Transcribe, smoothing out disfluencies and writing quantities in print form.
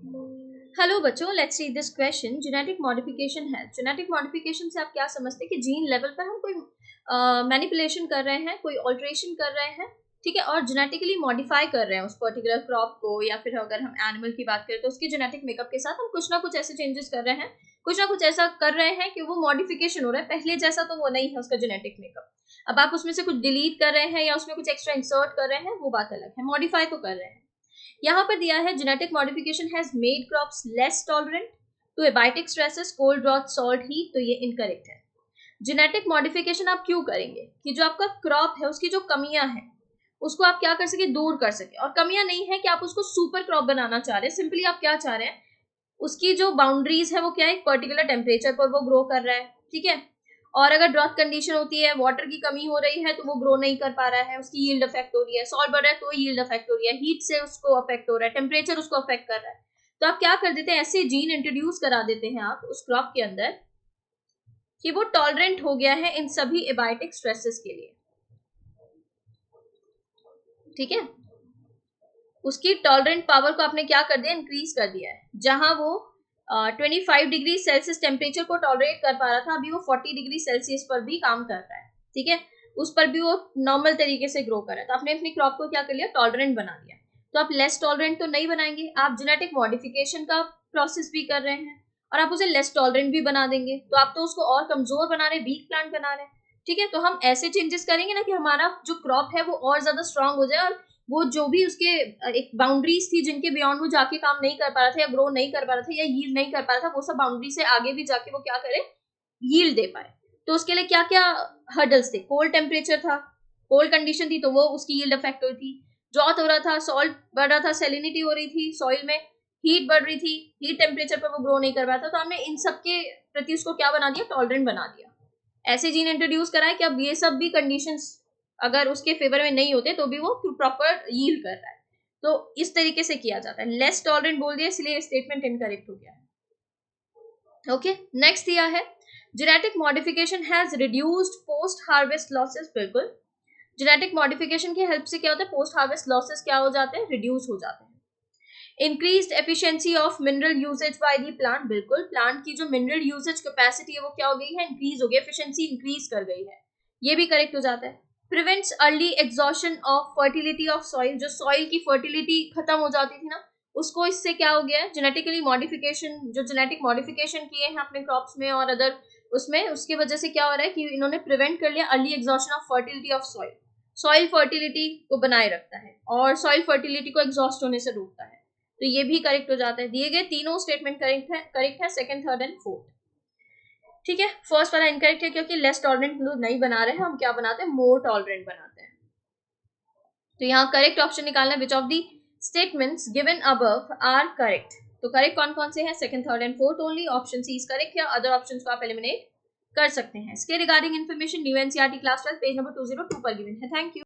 Hello बच्चों, let's read this question. Genetic modification है। Genetic modification से आप क्या समझते हैं कि जीन लेवल पर हम कोई मैनिपुलेशन कर रहे हैं, कोई ऑल्ट्रेशन कर रहे हैं, ठीक है, और जेनेटिकली मॉडिफाई कर रहे हैं उस पर्टिकुलर क्रॉप को, या फिर अगर हम एनिमल की बात करें तो उसकी जेनेटिक मेकअप के साथ हम कुछ ना कुछ ऐसे चेंजेस कर रहे हैं, कुछ ना कुछ ऐसा कर रहे हैं कि वो मॉडिफिकेशन हो रहा है, पहले जैसा तो वो नहीं है उसका जेनेटिक मेकअप। अब आप उसमें से कुछ डिलीट कर रहे हैं या उसमें कुछ एक्स्ट्रा इंसर्ट कर रहे हैं, वो बात अलग है, मॉडिफाई तो कर रहे हैं। यहाँ पर दिया है genetic modification has made crops less tolerant to abiotic stresses, cold drought, salt, heat, तो ये इनकरेक्ट है। जेनेटिक मॉडिफिकेशन आप क्यों करेंगे कि जो आपका क्रॉप है उसकी जो कमियां हैं उसको आप क्या कर सके, दूर कर सके। और कमियां नहीं है कि आप उसको सुपर क्रॉप बनाना चाह रहे हैं, सिंपली आप क्या चाह रहे हैं, उसकी जो बाउंड्रीज है वो क्या है, एक पर्टिकुलर टेम्परेचर पर वो ग्रो कर रहा है, ठीक है। और अगर ड्रॉथ कंडीशन होती है, वाटर की कमी हो रही है, तो वो ग्रो नहीं कर पा रहा है, उसकी यील्ड अफेक्ट हो रही है, सॉल्ट बढ़ रहा है तो यील्ड अफेक्ट हो रही है, हीट से उसको अफेक्ट हो रहा है, टेम्परेचर उसको अफेक्ट कर रहा है। तो आप क्या कर देते हैं, ऐसे जीन इंट्रोड्यूस करा देते हैं आप उस क्रॉप के अंदर कि वो टॉलरेंट हो गया है इन सभी एबायोटिक स्ट्रेसेस के लिए, ठीक है। उसकी टॉलरेंट पावर को आपने क्या कर दिया, इंक्रीज कर दिया है। जहां वो 25 डिग्री सेल्सियस टेम्परेचर को टॉलरेट कर पा रहा था, अभी वो 40 डिग्री सेल्सियस पर भी काम कर रहा है, ठीक है। उस पर भी वो नॉर्मल तरीके से ग्रो कर रहा है। तो आपने अपनी क्रॉप को क्या कर लिया, टॉलरेंट बना दिया। तो आप लेस टॉलरेंट तो नहीं बनाएंगे, आप जेनेटिक मॉडिफिकेशन का प्रोसेस भी कर रहे हैं और आप उसे लेस टॉलरेंट भी बना देंगे, तो आप तो उसको और कमजोर बना रहे हैं, वीक प्लांट बना रहे हैं, ठीक है। तो हम ऐसे चेंजेस करेंगे ना कि हमारा जो क्रॉप है वो और ज्यादा स्ट्रांग हो जाए, और वो जो भी उसके एक बाउंड्रीज थी जिनके बियॉन्ड वो जाके काम नहीं कर पा रहा था, या ग्रो नहीं कर पा रहा था, या यील्ड नहीं कर पा रहा था, वो सब बाउंड्री से आगे भी जाके वो क्या करे, यील्ड दे पाए। तो उसके लिए क्या क्या हर्डल्स थे, कोल्ड टेम्परेचर था, कोल्ड कंडीशन थी तो वो उसकी यील्ड अफेक्ट हुई थी, ड्रॉथ हो रहा था, सॉल्ट बढ़ रहा था, सैलिनिटी हो रही थी सॉइल में, हीट बढ़ रही थी, हीट टेम्परेचर पर वो ग्रो नहीं कर पा रहा था। तो हमने इन सब के प्रति उसको क्या बना दिया, टॉलरेंट बना दिया। ऐसे जीन इंट्रोड्यूस कराए कि अब ये सब भी कंडीशंस अगर उसके फेवर में नहीं होते तो भी वो प्रॉपर यील्ड कर रहा है। तो इस तरीके से किया जाता है। लेस टॉलरेंट बोल दिया इसलिए स्टेटमेंट इनकरेक्ट हो गया है। ओके, नेक्स्ट दिया है genetic modification has reduced post harvest losses. बिल्कुल, जेनेटिक मॉडिफिकेशन की हेल्प से क्या होता है, पोस्ट हार्वेस्ट लॉसेस क्या हो जाते हैं, रिड्यूस हो जाते हैं। Increased efficiency of mineral usage by the plant. बिल्कुल, प्लांट की जो मिनरल यूसेज कैपेसिटी है वो क्या हो गई है, इंक्रीज हो गई, एफिशिएंसी इंक्रीज कर गई है, ये भी करेक्ट हो जाता है। Prevents early exhaustion of fertility of soil, जो सॉइल की फर्टिलिटी खत्म हो जाती थी ना, उसको इससे क्या हो गया है, जेनेटिकली मॉडिफिकेशन, जो जेनेटिक मॉडिफिकेशन किए हैं अपने क्रॉप्स में और अदर उसमें, उसकी वजह से क्या हो रहा है कि इन्होंने प्रिवेंट कर लिया early exhaustion of fertility of soil. Soil fertility को बनाए रखता है और सॉइल फर्टिलिटी को एग्जॉस्ट होने से रोकता है। तो ये भी करेक्ट हो जाता है। दिए गए तीनों स्टेटमेंट करेक्ट है, सेकंड, थर्ड एंड फोर्थ, ठीक है। फर्स्ट वाला इनकरेक्ट है क्योंकि लेस टॉलरेंट नहीं बना रहे हैं, हम क्या बनाते हैं, मोर टॉलरेंट बनाते हैं। तो यहाँ करेक्ट ऑप्शन निकालना है, which of the statements given above are correct. तो करेक्ट कौन कौन से हैं, second, third and fourth only. Option C is correct है, अदर ऑप्शंस को आप एलिमिनेट कर सकते हैं। इसके regarding information new NCERT class 12 page number 202 पर गिवन है। Thank you.